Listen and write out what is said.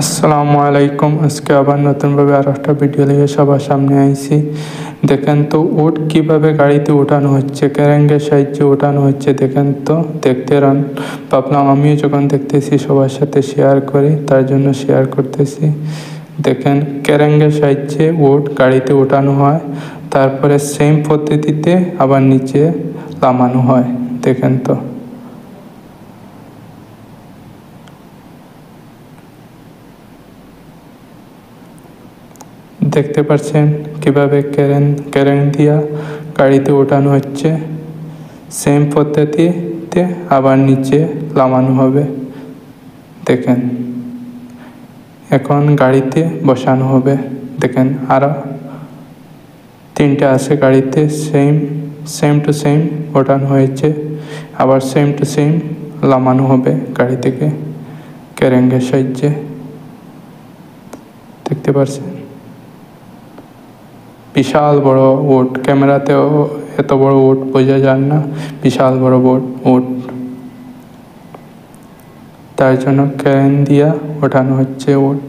আসসালামু আলাইকুম। আজকে আবার নতুনভাবে আর একটা ভিডিও নিয়ে সবার সামনে আইছি। দেখেন তো উট কিভাবে গাড়িতে ওঠানো হচ্ছে, ক্রেনের সাহায্যে ওঠানো হচ্ছে। দেখেন তো, দেখতে রান। ভাবলাম আমিও যখন দেখতেছি সবার সাথে শেয়ার করি, তার জন্য শেয়ার করতেছি। দেখেন ক্রেনের সাহায্যে উট গাড়িতে ওঠানো হয়, তারপরে সেম পদ্ধতিতে আবার নিচে নামানো হয়। দেখেন তো, দেখতে পাচ্ছেন কিভাবে ক্রেন দিয়া গাড়িতে ওঠানো হচ্ছে। সেম পদ্ধতিতে আবার নিচে নামানো হবে। দেখেন এখন গাড়িতে বসানো হবে। দেখেন আরও তিনটা আছে গাড়িতে, সেম টু সেম ওঠানো হয়েছে, আবার সেম টু সেম নামানো হবে গাড়ি থেকে ক্রেনের সাহায্যে। দেখতে পাচ্ছেন বিশাল বড় উট, ক্যামেরাতেও এত বড় উট বোঝা যায় না, বিশাল বড় উট। তার জন্য ক্রেন দিয়া ওঠানো হচ্ছে উট।